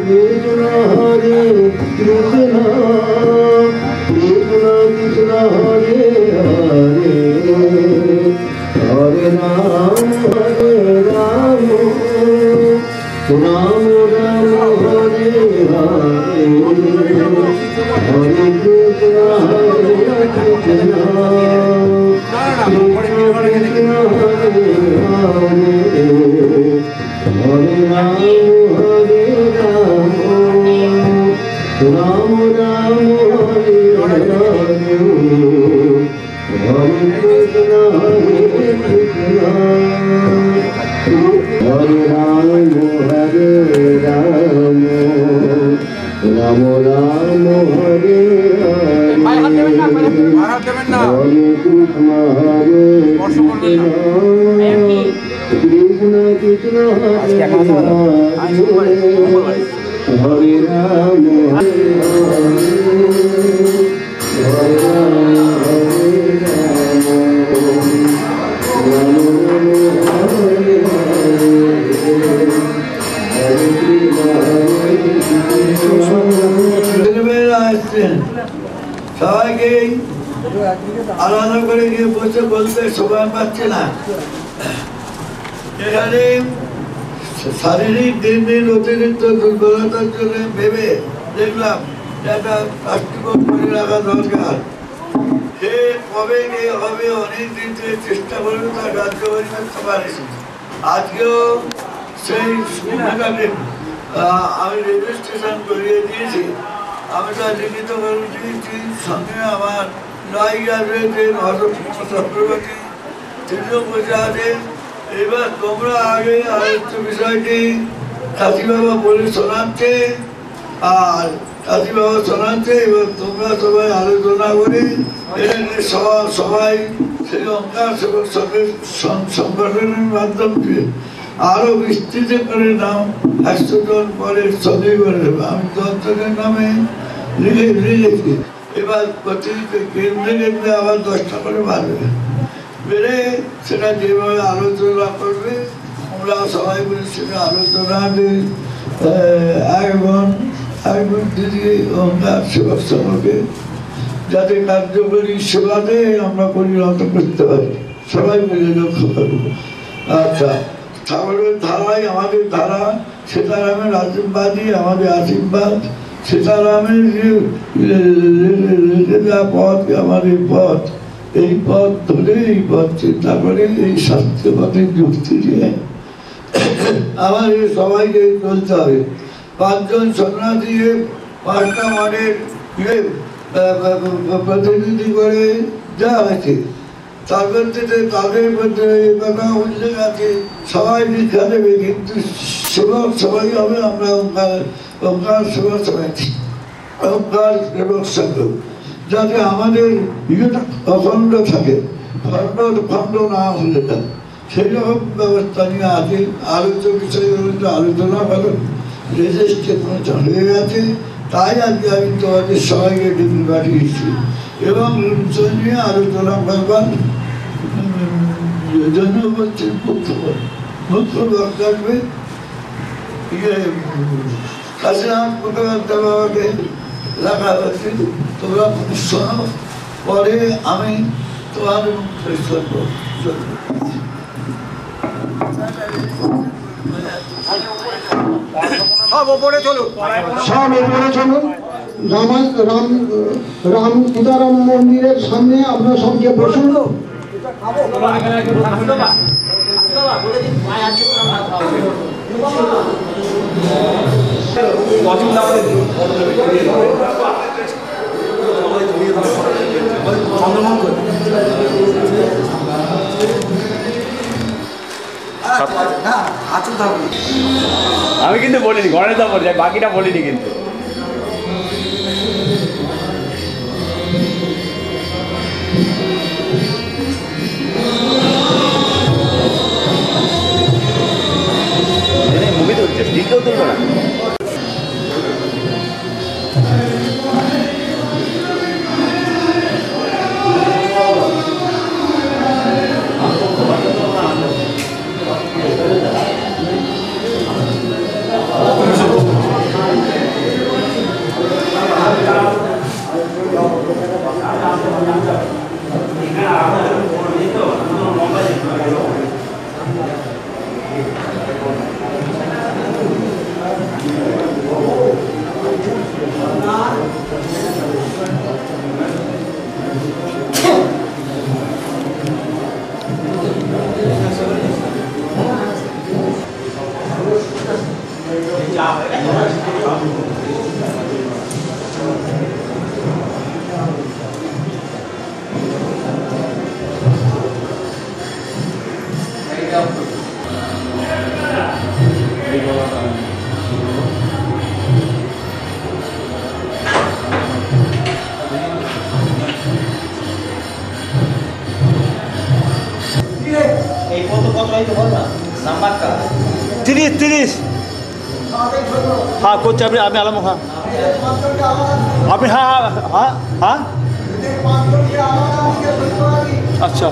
Krishna Krishna Krishna Hare Hare Hare Ram Ram Ram Hare Hare Hare Krishna Krishna Krishna Hare Hare Hare Ram Ram Ram Hare Hare Hare Krishna Krishna Hare Ram Hare Ram Ram Ram Hare Hare Hare Krishna Krishna Krishna Hare Hare Hare Ram Hare সবাইকে আলাদা করে গিয়ে বসে বলতে সময় পাচ্ছে না। এখানে শারীরিক দিন দিন অতিরিক্ত দুর্বলতার জন্য ভেবে দেখলাম একটা কাস্টমার করে রাখা দরকার। সে কবে গিয়ে হবে অনেক দিন থেকে চেষ্টা করবে তার কার্যকরী করতে পারেছি। আজকেও সেই সুবিধাটাকে আমি রেজিস্ট্রেশন করিয়ে দিয়েছি। আমি তো লিখিত করে দিয়েছি। সঙ্গে আমার নায়িকা রয়েছে চক্রবর্তী, তিনিও বসে আছেন। এবার তোমরা আগে আরেকটা বিষয়টি কাশী বাবা বলে শোনাচ্ছে, আর কাশী বাবা শোনাচ্ছে। এবার তোমরা সবাই আলোচনা করে সবাই সেই অঙ্কার সেবক সংগঠনের মাধ্যমে আরো বিস্তৃত করে নাম 100 জন পরে সবই করে দেবে। আমি 10 জনের নামে লিখেছি। এবার প্রতিদিন কেন্দ্রে কেন্দ্রে আবার 10টা করে বাড়বে, বেড়ে সেটা যেভাবে আলোচনা করবে আমরা সবাই মিলে সেটা আলোচনা একবার দিদি অঙ্কার সেবক সঙ্গে যাতে কার্যকরী সেবাতে আমরা পরিণত করতে পারি, সবাই মিলে লক্ষ্য করবো। আচ্ছা, ঠাকুরের ধারাই আমাদের ধারা, সীতারামের আশীর্বাদই আমাদের আশীর্বাদ। সীতারামের রেখে দেওয়া পথ আমাদের পথ। এই পথ ধরে এই পথ চিন্তা করে এই শাস্ত্র পথে যুক্তি দিয়ে আমাদের সবাইকে চলতে হবে। 5 জন সন্ন্যাসী 5টা মঠের প্রতিনিধি করে দেওয়া হয়েছে। তার মধ্যে তাদের মধ্যে কথা উল্লেখ আছে সবাই দীক্ষা দেবে, কিন্তু সেবক সবাই হবে আমরা ওঙ্কার সেবক সবাইছি, ওঙ্কার সেবক সংঘ, যাতে আমাদের ইয়েটা অখণ্ড থাকে, খণ্ড না হলে না, সেই রকম ব্যবস্থা নিয়ে আছে। আলোচ্য বিষয়গুলো আলোচনা করো, রেজিস্ট্রেশন হয়ে গেছে। তাই আজকে আমি তোমাদের সবাইকে ডিগ্রি পাঠিয়েছি এবং নিয়ে আলোচনা করবার জন্য হচ্ছে মুখ্য বক্তব্যে কাশীনাথ মুখোপাধ্যায় বাবাকে রাখা হয়েছে। তোমরা শোনো, পরে আমি তোমার সব ওপরে চলুন। রাম সীতারাম মন্দিরের সামনে আপনার সঙ্গে বসুন। আমি কিন্তু বলিনি, গণেশদা বলি, বাকিটা বলিনি কিন্তু। মুভি তুলছে, স্টিকেও তুলবো না। এই কত কত হয়তো বল না নাম্বারটা 30 হ্যাঁ করছি আপনি আপনি আলাম হ্যাঁ আপনি হ্যাঁ হ্যাঁ হ্যাঁ আচ্ছা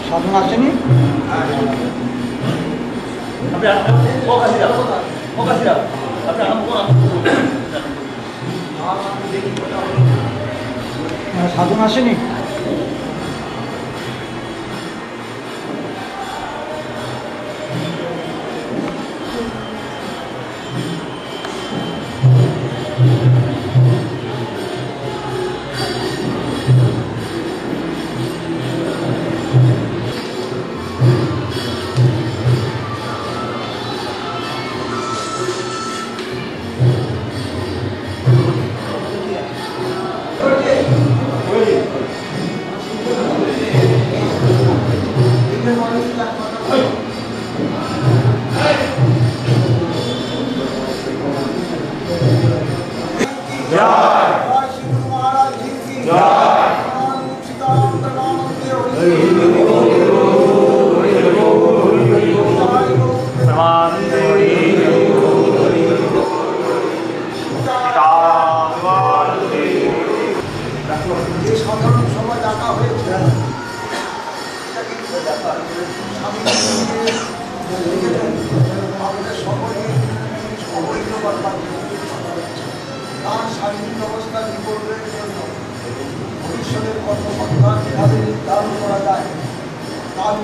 সাধন আসেনি সাধন আসেনি সাধারণ সভা ডাকা হয়েছে আমাদের সকলেই অবৈধবাদ তার শারীরিক অবস্থা বিপর্যয়ের জন্য ভবিষ্যতের কর্মসংখ্যা কীভাবে নির্ধারণ করা যায় তার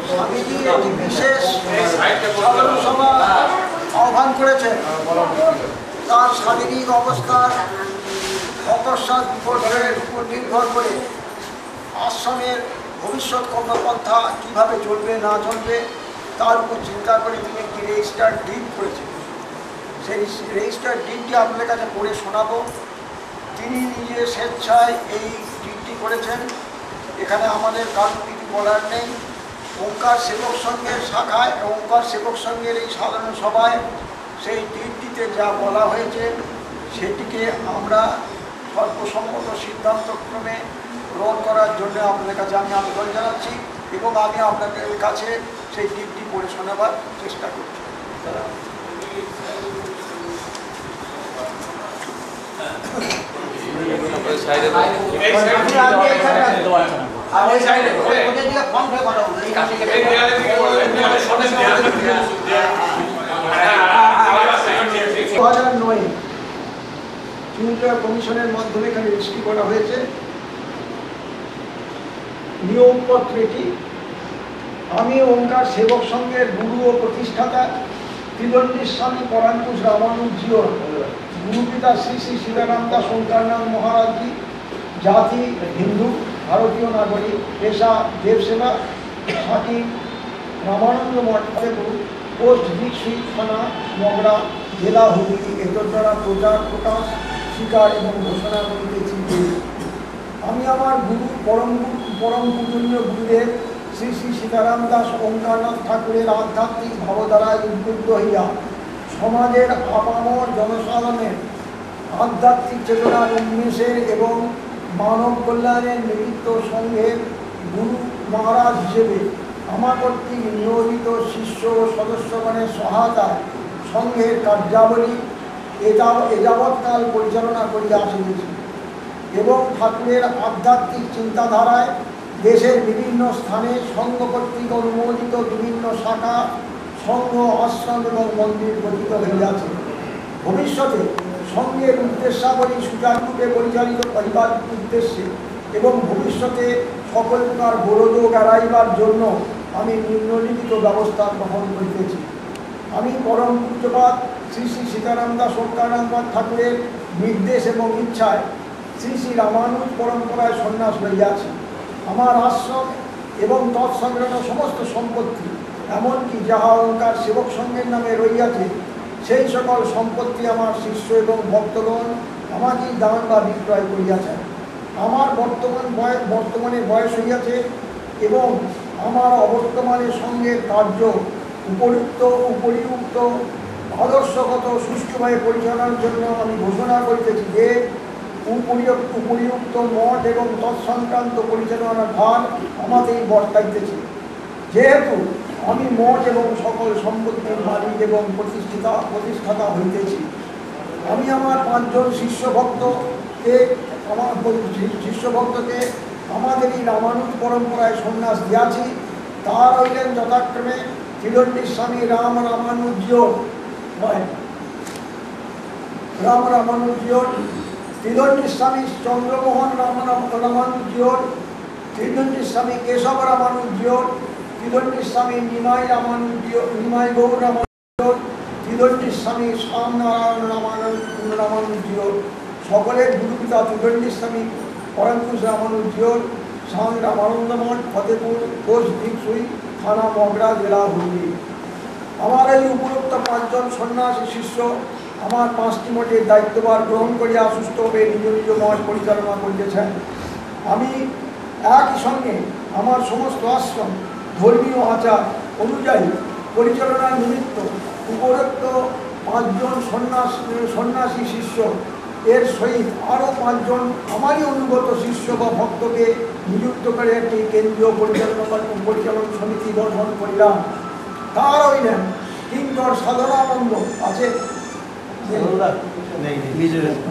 স্বামীজি একটি বিশেষ সাধারণ সভা আহ্বান করেছেন তার শারীরিক অবস্থার অকস্মাৎ বিপর্যয়ের উপর নির্ভর করে আশ্রমের ভবিষ্যৎ কর্মপন্থা কীভাবে চলবে না চলবে তার উপর চিন্তা করে তিনি একটি রেজিস্টার্ড ডিড করেছেন। সেই রেজিস্টার্ড ডিডটি আপনাদের কাছে পড়ে শোনাবো। তিনি নিজে স্বেচ্ছায় এই ডিডটি করেছেন, এখানে আমাদের কারণ কিছু বলার নেই। ওঙ্কার সেবক সংঘের শাখায় ওঙ্কার সেবক সংঘের এই সাধারণ সভায় সেই ডিউটিতে যা বলা হয়েছে সেটিকে আমরা সর্বসম্মত সিদ্ধান্তক্রমে গ্রহণ করার জন্য আপনাদের কাছে আমি আবেদন জানাচ্ছি এবং আমি আপনাদের কাছে সেই ডিউটি পড়ে শোনাবার চেষ্টা করছি। চুনিয়া কমিশনের মাধ্যমে এখানে রেজিস্ট্রি করা হয়েছে। নিয়োগপত্রটি আমি ওঙ্কার সেবক সংঘের গুরু ও প্রতিষ্ঠাতা ত্রিদণ্ডী স্বামী পরাঙ্কুশ রামানুজিও গুরুপিতা শ্রী শ্রী সীতারাম দাস ওঙ্কারনাথ মহারাজজি, জাতি হিন্দু, ভারতীয় নাগরিক, পেশা দেবসেবা, সাকি রামানন্দ মঠ পোস্ট দীক্ষিত, থানা মগরা, জেলা হুগলি, এদের দ্বারা প্রচার প্রকাশ স্বীকার এবং ঘোষণা করিতেছি যে আমি আমার গুরু পরম পূজনীয় গুরুদেব শ্রী শ্রী সীতারাম দাস ওঙ্কারনাথ ঠাকুরের আধ্যাত্মিক ভাবধারায় উদ্বুদ্ধ হইয়া সমাজের আপামর জনসাধারণের আধ্যাত্মিক চেতনার উন্মেষের এবং মানব কল্যাণের নিমিত্ত সংঘের গুরু মহারাজ হিসেবে আমার কর্তৃক নিয়োজিত শিষ্য ও সদস্যগণের সহায়তায় সংঘের কার্যাবলী এযাবৎকাল পরিচালনা করিয়া আসিতেছি এবং ঠাকুরের আধ্যাত্মিক চিন্তাধারায় দেশের বিভিন্ন স্থানে সংঘ কর্তৃক অনুমোদিত বিভিন্ন শাখা সংঘ, আশ্রম এবং মন্দির গঠিত হইয়াছে। ভবিষ্যতে সংঘের উদ্দেশ্যাবলী সুচারুরূপে পরিচালিত করিবার উদ্দেশ্যে এবং ভবিষ্যতে সকল প্রকার গোলযোগ এড়াইবার জন্য আমি নিম্নলিখিত ব্যবস্থা গ্রহণ করিতেছি। আমি পরম পূজ্যপাদ শ্রী শ্রী সীতারাম দাস ওঙ্কারনাথ ঠাকুরের নির্দেশ এবং ইচ্ছায় শ্রী শ্রী রামানুজ পরম্পরায় সন্ন্যাস লইয়াছি। আমার আশ্রম এবং তৎসংলগ্ন সমস্ত সম্পত্তি, এমনকি যাহা ওঙ্কার সেবক সংঘের নামে রইয়াছে, সেই সকল সম্পত্তি আমার শিষ্য এবং ভক্তগণ আমাকেই দান বা বিক্রয় করিয়াছেন। আমার বর্তমানে বয়স হইয়াছে এবং আমার অবর্তমানে সংঘের কার্য উপরিউক্ত আদর্শগত সুষ্ঠুভাবে পরিচালনার জন্য আমি ঘোষণা করিতেছি যে উপরিউক্ত মঠ এবং তৎসংক্রান্ত পরিচালনার ভার আমাতেই বর্তাইতেছে। যেহেতু আমি মঠ এবং সকল সম্পত্তির মালিক এবং প্রতিষ্ঠাতা হইতেছি, আমি আমার 5 জন শিষ্যভক্তকে আমাদের এই রামানুজ পরম্পরায় সন্ন্যাস দিয়াছি। তারা হইলেন যথাক্রমে ত্রিদণ্ডী স্বামী রাম রামানুজিও, ত্রিদণ্ডী স্বামী চন্দ্রমোহন রামানুজিও, ত্রিদণ্ডী স্বামী কেশব রামানুজিও, ত্রিদণ্ডী স্বামী নিমাই গৌর রামানুজিও, ত্রিদণ্ডী স্বামী শ্যামনারায়ণ রামানুজিও। সকলের গুরুপিতা ত্রিদণ্ডী স্বামী পরাঙ্কুশ রামানুজিও, স্বামী রামানন্দ মঠ, ফতেপুর, পোস্ট দীক্ষিত, থানা মগরা, জেলা হুগলি। আমার এই উপরোক্ত 5 জন সন্ন্যাসী শিষ্য আমার 5টি মঠের দায়িত্বভার গ্রহণ করিয়া সুস্থভাবে নিজ নিজ মঠ পরিচালনা করিতেছেন। আমি একই সঙ্গে আমার সমস্ত আশ্রম ধর্মীয় আচার অনুযায়ী পরিচালনার নিমিত্ত উপরোক্ত 5 জন সন্ন্যাসী শিষ্য এর সহিত আরও 5 জন আমারই অনুগত শিষ্য বা ভক্তকে নিযুক্ত করে একটি কেন্দ্রীয় পরিচালন সমিতি গঠন করিলাম। তার হইলেন কিঙ্কর সাধনানন্দ আছে,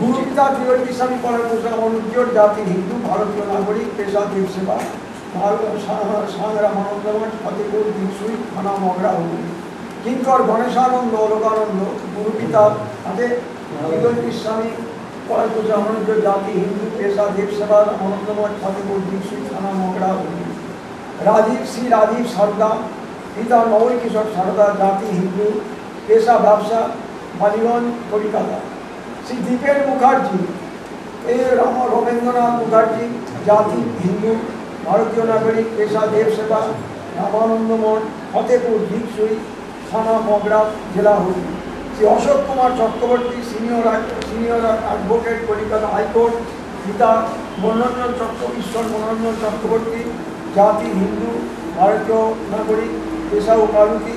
গুরুপিতা ত্রিদণ্ডী স্বামী পরাঙ্কুশ রামানুজিও, জাতি হিন্দু, ভারতীয় নাগরিক, পেশা দেবসেবা, রামানন্দ মঠ, ফতেপুর, দীক্ষিত, থানা মগরা, হুগলি। কিঙ্কর গণেশানন্দ অলোকানন্দ, গুরুপিতা আছে ত্রিদণ্ডী স্বামী পরাঙ্কুশ রামানুজিও, জাতি হিন্দু, পেশা দেবসেবা, রামানন্দ মঠ, ফতেপুর, দীক্ষিত, থানা মগরা, হুগলি। শ্রী রাজীব সারদা, পিতা নবল কিশোর সারদা, জাতি হিন্দু, পেশা ব্যবসা, বালিগঞ্জ, কলিকাতা। শ্রী দীপেন মুখার্জি, রবীন্দ্রনাথ মুখার্জি, জাতি হিন্দু, ভারতীয় নাগরিক, পেশা দেবসেবা, রামানন্দ মঠ, ফতেপুর, দীক্ষিত, থানা মগরা, জেলা Hooghly. Shri Ashok Kumar Chakraborty, senior advocate, Calcutta high court, পিতা ঈশ্বর মনোরঞ্জন চক্রবর্তী, জাতি হিন্দু, ভারতীয় নাগরিক পেশা ও কারুতি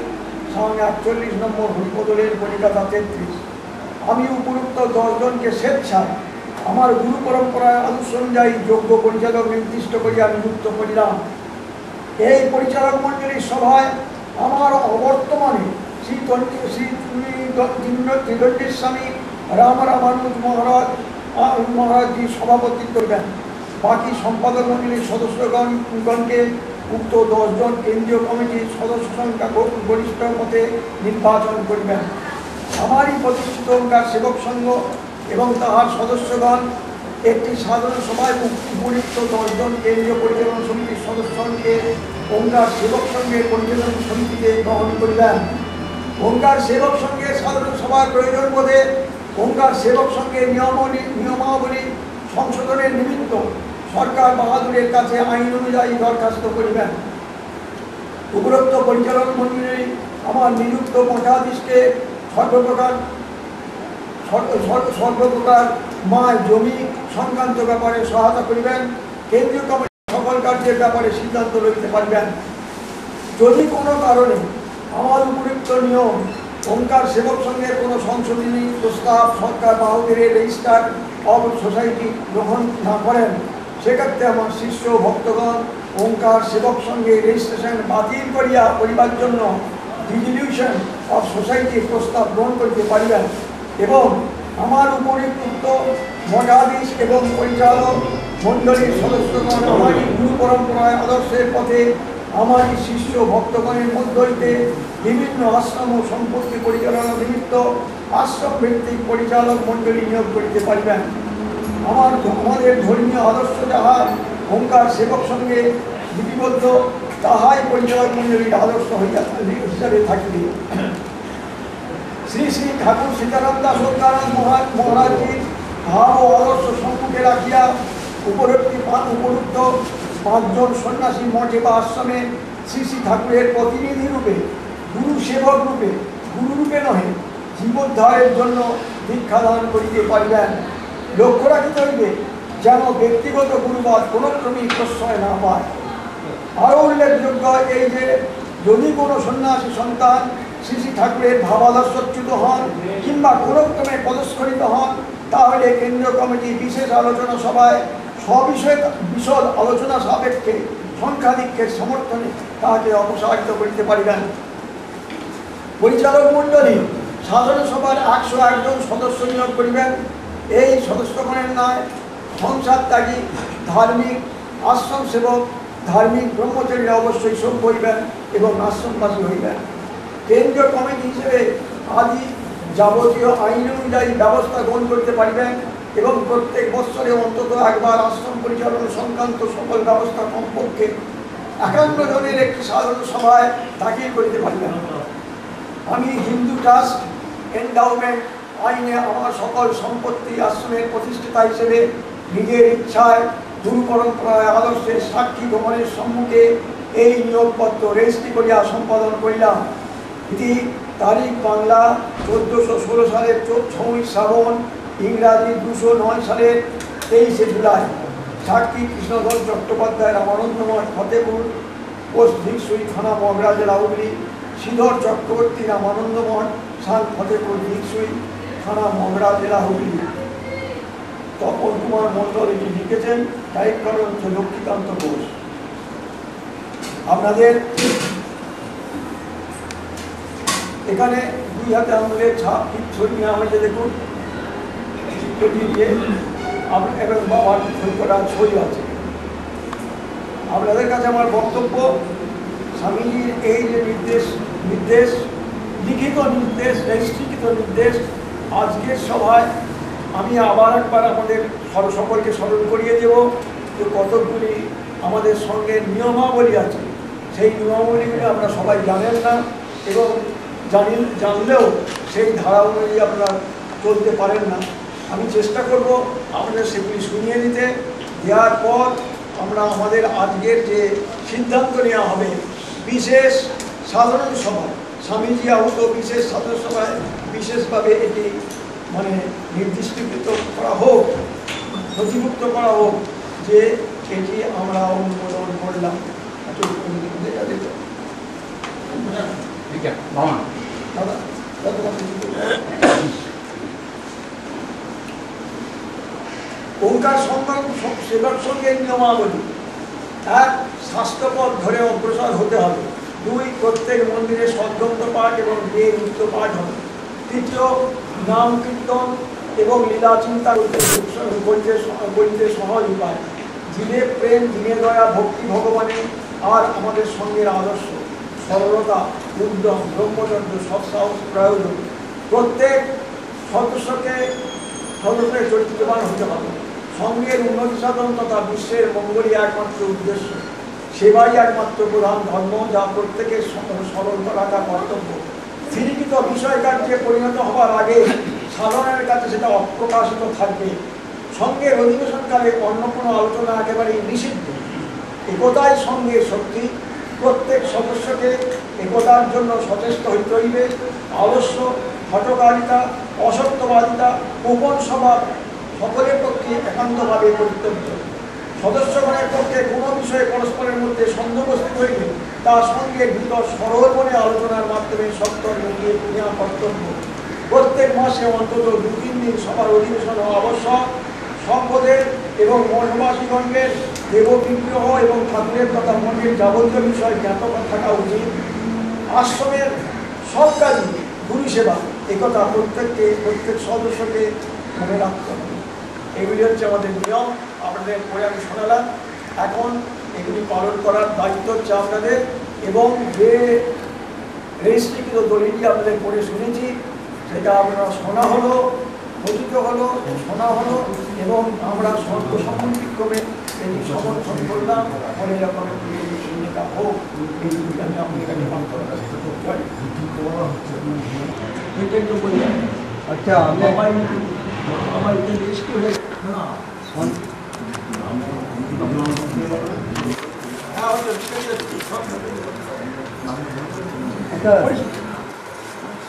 সঙ্গে 48 নম্বর হরিপদলের কলিকাতা 33। আমি উপযুক্ত 10 জনকে স্বেচ্ছায় আমার গুরু পরম্পরায় আদর্শ অনুযায়ী যোগ্য পরিচালক নির্দিষ্ট করিয়া নিযুক্ত করিলাম। এই পরিচালক মণ্ডলীর সভায় আমার অবর্তমানে শ্রী ত্রিদণ্ডী স্বামী রামানুজ মহারাজজি সভাপতিত্ব করবেন। বাকি সম্পাদক মণ্ডলীর সদস্যগণকে উক্ত 10 জন কেন্দ্রীয় কমিটির সদস্য সংখ্যা গরিষ্ঠ মতে নির্বাচন করবেন। আমারই প্রতিষ্ঠিত ওঙ্কার সেবক সংঘ এবং তাহার সদস্যগণ একটি সাধারণ সভায় উপযুক্ত 10 জন কেন্দ্রীয় পরিচালনা সমিতির সদস্যকে ওঙ্কার সেবক সংঘের পরিচালনা সমিতিতে গ্রহণ করিলেন। ওঙ্কার সেবক সংঘের সাধারণ সভার প্রয়োজন বোধে ওঙ্কার সেবক সংঘের নিয়মাবলী সংশোধনের নিমিত্ত সরকার বাহাদুরের কাছে আইন অনুযায়ী দরখাস্ত করিবেন। উপরোক্ত পরিচালক মন্ডলী আমার নিযুক্ত মঠাধীশকে সর্বপ্রকার মায় জমি সংক্রান্ত ব্যাপারে সহায়তা করিবেন। কেন্দ্রীয় কমিটি সকল কার্যের ব্যাপারে সিদ্ধান্ত লইতে পারবেন। যদি কোনো কারণে আমার উপযুক্ত নিয়ম ওঙ্কার সেবক সংঘের কোনো সংশোধনী প্রস্তাব সরকার বাহাদুরের রেজিস্টার অফ সোসাইটি গ্রহণ না করেন, সেক্ষেত্রে আমার শিষ্য ভক্তগণ ওঙ্কার সেবক সংঘের রেজিস্ট্রেশন বাতিল করিবার জন্য ডিজলিউশন অফ সোসাইটির প্রস্তাব গ্রহণ করিতে পারিবেন এবং আমার উপরিউক্ত মঠাধীশ এবং পরিচালক মণ্ডলীর সদস্যগণ আমারই গুরু পরম্পরায় আদর্শের পথে আমারই শিষ্য ভক্তগণের মধ্য হইতে বিভিন্ন আশ্রম ও সম্পত্তি পরিচালনা নিমিত্ত আশ্রম ভিত্তিক পরিচালক মণ্ডলী নিয়োগ করিতে পারিবেন। আমাদের ধর্মীয় আদর্শ যাহা ওঙ্কার সেবক সঙ্গে লিপিবদ্ধ, তাহাই পরিচালক মণ্ডলীর আদর্শ হিসাবে থাকিবে। শ্রী শ্রী ঠাকুর সীতারাম দাস ওঙ্কারাম মহারাজজির ভাব ও আদর্শ সম্মুখে রাখিয়া উপরোক্ত 5 জন সন্ন্যাসী মঠে বা আশ্রমে শ্রী শ্রী ঠাকুরের প্রতিনিধি রূপে গুরু সেবক রূপে গুরুরূপে নহে জীবোদ্ধারের জন্য দীক্ষাদান করিতে পারিবেন। লক্ষ্য রাখিতে হইবে যেন ব্যক্তিগত গুরুবাদ কোনো ক্রমেই প্রশ্রয় না পায়। আরও উল্লেখযোগ্য এই যে যদি কোনো সন্ন্যাসী সন্তান শ্রী শ্রী ঠাকুরের ভাবাদর্শচ্যুত হন কিংবা কোনো ক্রমে পদস্খলিত হন, তাহলে কেন্দ্রীয় কমিটি বিশেষ আলোচনা সভায় বিশদ আলোচনা সাপেক্ষে সংখ্যাধিক্যের সমর্থনে তাহাকে অপসারিত করিতে পারিবেন। পরিচালক মণ্ডলী সাধারণ সভার 101 জন সদস্য নিয়োগ করিবেন। এই সদস্যগণের নয় সংসার ত্যাগী ধার্মিক আশ্রম সেবক ধার্মিক ব্রহ্মচারীরা অবশ্যই সভ্য হইবেন এবং আশ্রমবাসী হইবেন। কেন্দ্রীয় কমিটি হিসেবে আদি যাবতীয় আইন অনুযায়ী ব্যবস্থা গ্রহণ করতে পারিবেন এবং প্রত্যেক বৎসরে অন্তত একবার আশ্রম পরিচালনা সংক্রান্ত সকল ব্যবস্থা কমপক্ষে 51 জনের একটি সাধারণ সভায় দাখিল করিতে পারিবেন। আমি হিন্দু ট্রাস্ট এন্ডাউমেন্ট আইনে আমার সকল সম্পত্তি আশ্রমের প্রতিষ্ঠাতা হিসেবে নিজের ইচ্ছায় গুরু পরম্পরায় আদর্শের সাক্ষী ভ্রমণের সম্মুখে এই নিয়োগপত্র রেজিস্ট্রি করিয়া সম্পাদন করিলাম। এটি তারিখ বাংলা 1416 সালের 6ই শ্রাবণ, ইংরাজি 209 সালের 23শে জুলাই। সাক্ষী কৃষ্ণধর চট্টোপাধ্যায় রামানন্দমঠ ফতেপুর পোস্ট দিকসুই থানা মগরা জেলা হুগলি। শ্রীধর চক্রবর্তী রামানন্দমঠ সাল ফতেপুর দিকসুই থানা মগরা জেলা হুগলি। তপন কুমার মণ্ডল এটি লিখেছেন। টাইপ করেন হচ্ছে লক্ষ্মীকান্ত ঘোষ। আপনাদের এখানে 2 হাতে আঙুলের ছাপ ছবি নেওয়া হয়েছে, দেখুন এবং বাবার ছবি করা ছবি আছে। আপনাদের কাছে আমার বক্তব্য, স্বামীজির এই যে নির্দেশ লিখিত নির্দেশ রেজিস্ট্রিকৃত নির্দেশ আজকের সভায় আমি আবার একবার আমাদের সকলকে স্মরণ করিয়ে দেব যে কতগুলি আমাদের সঙ্গে নিয়মাবলী আছে। সেই নিয়মাবলীগুলি আমরা সবাই জানেন না এবং জানলেও সেই ধারা অনুযায়ী আপনারা চলতে পারেন না। আমি চেষ্টা করব আপনাদের সেগুলি শুনিয়ে দিতে। দেওয়ার পর আমরা আমাদের আজকের যে সিদ্ধান্ত নেওয়া হবে বিশেষ সাধারণ সভায়, স্বামীজি আহত বিশেষ সাধারণ সভায় বিশেষভাবে এটি নির্দিষ্টকৃত করা হোক, নথিভুক্ত করা হোক যে এটি আমরা অনুমোদন করলাম। ওঙ্কার সেবক সঙ্গের নিয়মাবলী। 1. স্বাস্থ্যপথ ধরে অগ্রসর হতে হবে। 2. প্রত্যেক মন্দিরে সদ্গন্ত পাঠ এবং বিয়ের নিত্য পাঠ হবে। 3. নাম কীর্তন এবং লীলা চিন্তা বলতে সহজ উপায়। জিনে প্রেম, জিনে দয়া, ভক্তি ভগবানে আর আমাদের সঙ্গের আদর্শ, সরলতা, উদ্যম, ব্রহ্মচর্য, সৎসাহস প্রয়োজন। প্রত্যেক সদস্যের চরিত্রবান হতে হবে। সঙ্গের উন্নতি সাধন তথা বিশ্বের মঙ্গলই একমাত্র উদ্দেশ্য। সেবাই একমাত্র প্রধান ধর্ম, যা প্রত্যেকের স্মরণ রাখা কর্তব্য। স্থিরীকৃত বিষয় কার্যে পরিণত হওয়ার আগে সাধারণের কাছে সেটা অপ্রকাশিত থাকবে। সঙ্গের অধিবেশনকালে অন্য কোনো আলোচনা একেবারেই নিষিদ্ধ। একতাই সঙ্গের শক্তি। প্রত্যেক সদস্যকে একতার জন্য সচেষ্ট হইতে হইবে। আলস্য, হঠকারিতা, অসত্যবাদিতা, গোপন স্বভাব সকলের পক্ষে একান্তভাবে পরিত্যক্ত। সদস্যগণের পক্ষে কোনো বিষয়ে পরস্পরের মধ্যে সন্দেহগ্রস্ত হইলে তা সঙ্গের ভিতর সরল মনে আলোচনার মাধ্যমে সত্তর মিটিয়ে নেওয়া কর্তব্য। প্রত্যেক মাসে অন্তত 2-3 দিন সবার অধিবেশন হওয়া আবশ্যক। সম্পদের এবং মঠবাসীগণের দেববিগ্রহ এবং ঠাকুরের তথা মঠের যাবতীয় বিষয় জ্ঞাত থাকা উচিত। আশ্রমের সব কাজই গুরু সেবা, একথা প্রত্যেক সদস্যকে মনে রাখতে হবে। এগুলি হচ্ছে আমাদের নিয়ম, আপনাদের পরে আমি শোনালাম। এখন এগুলি পালন করার দায়িত্ব হচ্ছে আপনাদের, এবং যে রেজিস্ট্রিকৃত দলিলটি আপনাদের পড়ে শুনেছি সেটা আপনারা শোনা হলো, কথিত হলো, শোনা হলো, এবং আমরা সর্বসম্মতিক্রমে এই সমর্থন করলাম। মনে রকম ভূমিকা হোক, এইগুলি আমি আপনাদের কাছে প্রার্থনা করি। আচ্ছা, আমার এটা রেজিস্ট্রি হয়ে না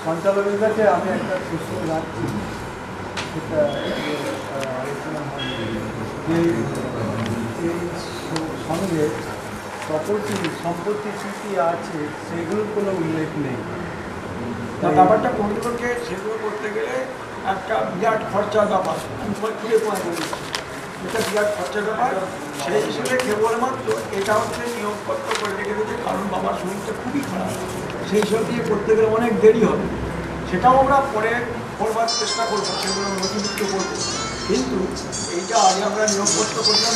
সঞ্চালকের কাছে আমি একটা প্রশ্ন রাখছি, সেটা আলোচনা হয় যে এই সঙ্গে সম্পত্তি চুক্তি আছে, সেগুলোর কোনো উল্লেখ নেই। ব্যাপারটা কর্তৃপক্ষে সেগুলো করতে গেলে একটা বিরাট খরচার ব্যাপার, এটা বিরাট খরচার ব্যাপার। সেই হিসেবে কেবলমাত্র এটা হচ্ছে নিয়োগপত্র করে রেখে দিয়েছে, কারণ বাবার শরীরটা খুবই খারাপ, সেই সব দিয়ে করতে গেলে অনেক দেরি হবে। সেটাও আমরা পরে করবার চেষ্টা করবো, সেগুলো নথিভুক্ত করবো। কিন্তু এইটা আগে আমরা নিয়োগপত্র করলাম,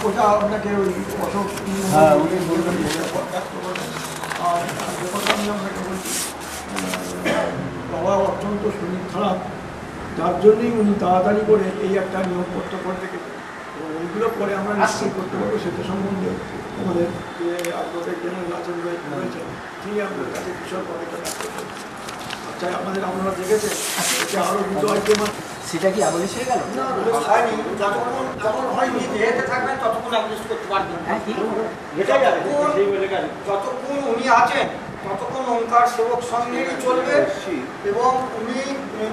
ওটা আপনাকে ওই অশোক আর আমি আপনাকে বলছি, বাবা অত্যন্ত শরীর খারাপ, যার জন্যই উনি তাড়াতাড়ি করে এই একটা নিয়োগপত্র করে রেখেছেন। এবং ওইগুলো পরে আমরা নিশ্চয়ই করতে পারবো। সেটা সম্বন্ধে আমাদের যে অ্যাডভোকেট জেনারেল আছেন রয়েছেন, তিনি আপনাদের কাছে বিষয় অনেকটা রাখতে পারেন। আচ্ছা, আপনাদের আপনারা দেখেছেন যে আরও দুটো আইটেম আছে, সেটা কি অ্যাবলিশ হয়ে গেল? না হয়নি, যতক্ষণ হয়নি যেতে থাকবেন ততক্ষণ অ্যাবলিশ করতে পারবেন। যতক্ষণ উনি আছেন ততক্ষণ ওঙ্কার সেবক সঙ্গেই চলবে, এবং উনি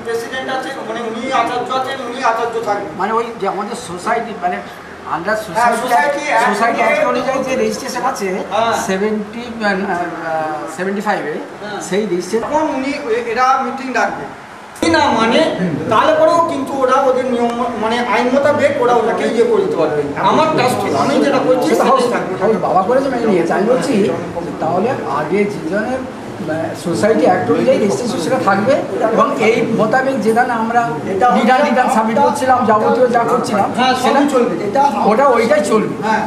প্রেসিডেন্ট আছেন, মানে উনি আচার্য আছেন, উনি আচার্য থাকবেন। মানে ওই যে আমাদের সোসাইটি, মানে আন্ডার সোসাইটি অ্যাক্ট অনুযায়ী যে রেজিস্ট্রেশন আছে 75-এ, সেই রেজিস্ট্রেশন তখন উনি এরা মিটিং ডাকবে না, মানে তাহলে পরেও কিন্তু ওরা ওদের নিয়ম মানে আইন মোতাবেক ওরা ওনাকে ইয়ে করে দিতে পারবে। আমার ট্রাস্ট আমি যেটা করছি বাবা করেছে মেনে নিয়েছে। আমি বলছি তাহলে আগে যেজনের সোসাইটি অ্যাক্ট অনুযায়ী রেজিস্ট্রেশন সেটা থাকবে, এবং এই মোতাবেক যেখানে আমরা রিটার্ন সাবমিট করছিলাম, যাবতীয় যা করছিলাম সেটা চলবে, এটা ওটা ওইটাই চলবে। হ্যাঁ,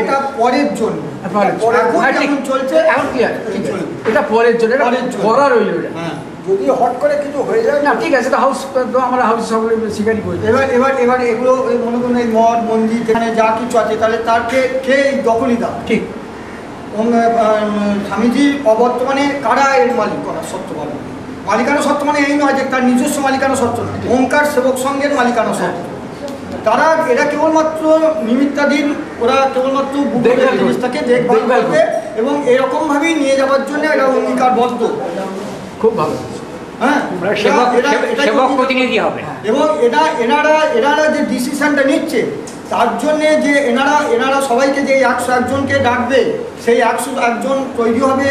এটা পরের জন্য, এখন চলছে, এখন কি আছে, এটা পরের জন্য, এটা করার রইল। যদি হট করে কিছু হয়ে যায় না, ঠিক আছে, হাউস আমরা হাউস সকলে স্বীকারই করি। এবার এগুলো মনে করুন এই মঠ মন্দির যেখানে যা কিছু আছে, তাহলে তার খেয়ে দখলই দাও। ঠিক, স্বামীজির অবর্তমানে কারা এর মালিকানা সত্ত্ব বলে? মালিকানা সত্ত্ব মানে এই নয় যে তার নিজস্ব মালিকানা সত্ত্ব না, ওঙ্কার সেবক সঙ্গের মালিকানা সত্ত্ব। তারা এরা কেবলমাত্র নিমিত্তাধীন, ওরা কেবলমাত্র জিনিসটাকে দেখভাল করবে, এবং এরকমভাবেই নিয়ে যাওয়ার জন্য এরা অঙ্গীকারবদ্ধ। খুব ভালো। হ্যাঁ, সেবক প্রতিনিধি হবে। এবং এনারা যে ডিসিশনটা নিচ্ছে তার জন্যে যে এনারা সবাইকে যে 101 জনকে ডাকবে, সেই 101 জন তৈরি হবে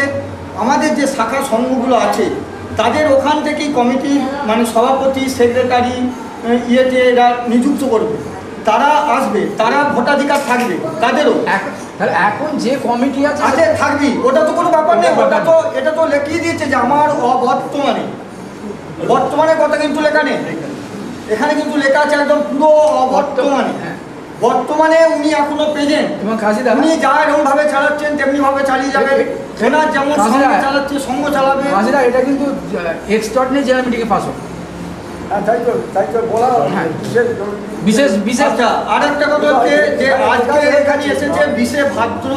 আমাদের যে শাখা সংঘগুলো আছে তাদের ওখান থেকেই কমিটি মানে সভাপতি সেক্রেটারি ইয়েতে এরা নিযুক্ত করবে, তারা আসবে, তারা ভোটাধিকার থাকবে তাদেরও। এখন যে কমিটি আছে থাকবি, ওটা তো কোনো ব্যাপার নেই, এটা তো লিখিয়ে দিয়েছে যে আমার বর্তমানে কথা কিন্তু লেখা নেই, এখানে কিন্তু লেখা আছে একদম পুরো অবর্তমানে। বর্তমানে উনি এখনো প্রেজেন্ট, উনি যা এরকম ভাবে চালাচ্ছেন তেমনি ভাবে চালিয়ে যাবেন, সেনা যেমন চালাচ্ছে সঙ্গ চালাবে। এটা কিন্তু এক্সট্রাঅর্ডিনারি জেনারেল মিটিংয়ে পাস হবে। তাই তো বলা বিশেষ আচ্ছা, আর একটা কথা হচ্ছে যে আজকে এখানে এসেছে 20শে ভাদ্র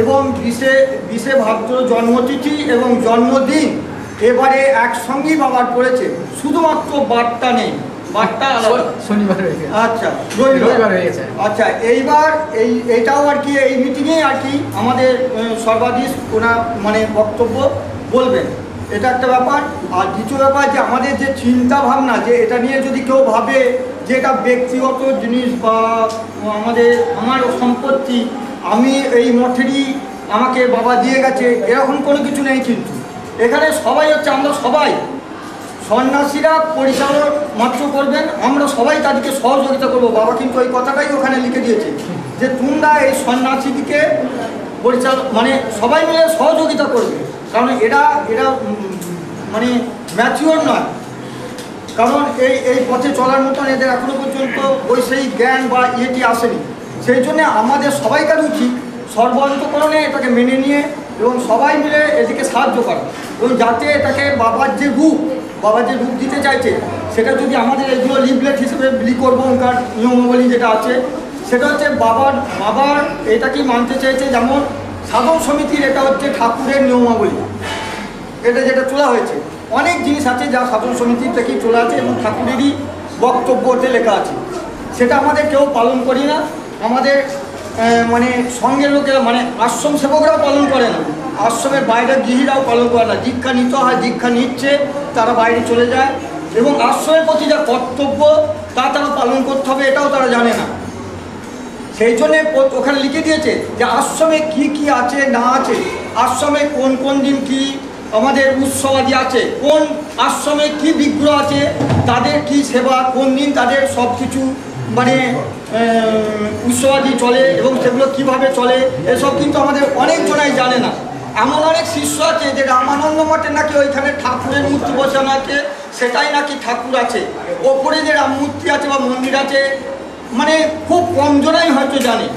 এবং 20শে ভাদ্র জন্মতিথি এবং জন্মদিন এবারে একসঙ্গেই বাবার পড়েছে, শুধুমাত্র বারটা নেই, বারটা শনিবার। আচ্ছা, রবিবার হয়ে গেছে। আচ্ছা, এইবার এইটাও আর কি এই মিটিংয়ে আর কি আমাদের সর্বাধীশ ওনার মানে বক্তব্য বলবেন, এটা একটা ব্যাপার। আর দ্বিতীয় ব্যাপার যে আমাদের যে চিন্তা ভাবনা, যে এটা নিয়ে যদি কেউ ভাবে যে এটা ব্যক্তিগত জিনিস বা আমার সম্পত্তি, আমি এই মঠেরই আমাকে বাবা দিয়ে গেছে, এরকম কোনো কিছু নেই। কিন্তু এখানে সবাই হচ্ছে, আমরা সবাই সন্ন্যাসীরা পরিচালক মাত্র করবেন, আমরা সবাই তাদেরকে সহযোগিতা করব। বাবা কিন্তু ওই কথাটাই ওখানে লিখে দিয়েছে যে তোমরা এই সন্ন্যাসীদিকে পরিচালক মানে সবাই মিলে সহযোগিতা করবে, কারণ এরা মানে ম্যাচিওর নয়, কারণ এই পথে চলার মতন এদের এখনো পর্যন্ত ওই সেই জ্ঞান বা ইয়েটি আসেনি। সেই জন্যে আমাদের সবাইকার উচিত সর্বান্তকরণে এটাকে মেনে নিয়ে এবং সবাই মিলে এদিকে সাহায্য করা, এবং যাতে এটাকে বাবা যে রূপ দিতে চাইছে সেটা যদি আমাদের এগুলো লিফলেট হিসেবে বিলি করবো, ওখানকার নিয়মাবলী যেটা আছে সেটা হচ্ছে বাবার এটাকেই মানতে চাইছে। যেমন সাধন সমিতির এটা হচ্ছে ঠাকুরের নিয়মাবলী, এটা যেটা তোলা হয়েছে, অনেক জিনিস আছে যা সাধন সমিতির থেকেই চলে আছে এবং ঠাকুরেরই বক্তব্যতে লেখা আছে, সেটা আমাদের কেউ পালন করি না। আমাদের মানে সঙ্গের লোকেরা মানে আশ্রম সেবকরাও পালন করে না, আশ্রমের বাইরে গৃহীরাও পালন করে না। দীক্ষা নিতে হয়, দীক্ষা নিচ্ছে, তারা বাইরে চলে যায়, এবং আশ্রমের প্রতি যা কর্তব্য তা তারা পালন করতে হবে এটাও তারা জানে না। সেই জন্যে ওখানে লিখে দিয়েছে যে আশ্রমে কি কি আছে না আছে, আশ্রমে কোন কোন দিন কি আমাদের উৎসবাদি আছে, কোন আশ্রমে কি বিগ্রহ আছে, তাদের কি সেবা, কোন দিন তাদের সব কিছু মানে উৎসবাদি চলে এবং সেগুলো কিভাবে চলে, এসব কিন্তু আমাদের অনেকজনাই জানে না। এমন অনেক শিষ্য আছে যে রামানন্দ মঠে নাকি ওইখানে ঠাকুরের মূর্তি বসানো আছে, সেটাই নাকি ঠাকুর আছে, ওপরে যে রাম মূর্তি আছে বা মন্দির আছে মানে খুব কম জনাই হয়তো জানে,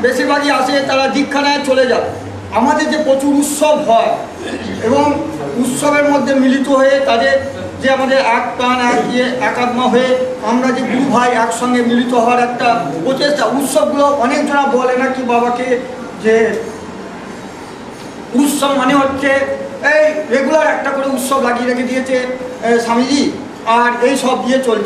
বেশিরভাগই আসে তারা দীক্ষা নেয় চলে যায়। আমাদের যে প্রচুর উৎসব হয় এবং উৎসবের মধ্যে মিলিত হয়ে তাদের যে আমাদের এক প্রাণ এক আত্মা হয়ে আমরা যে গুরু ভাই একসঙ্গে মিলিত হওয়ার একটা প্রচেষ্টা, উৎসবগুলো অনেকজনা বলে নাকি বাবাকে যে উৎসব মানে হচ্ছে এই রেগুলার একটা করে উৎসব লাগিয়ে রেখে দিয়েছে স্বামীজি, আর এই সব দিয়ে চলছে।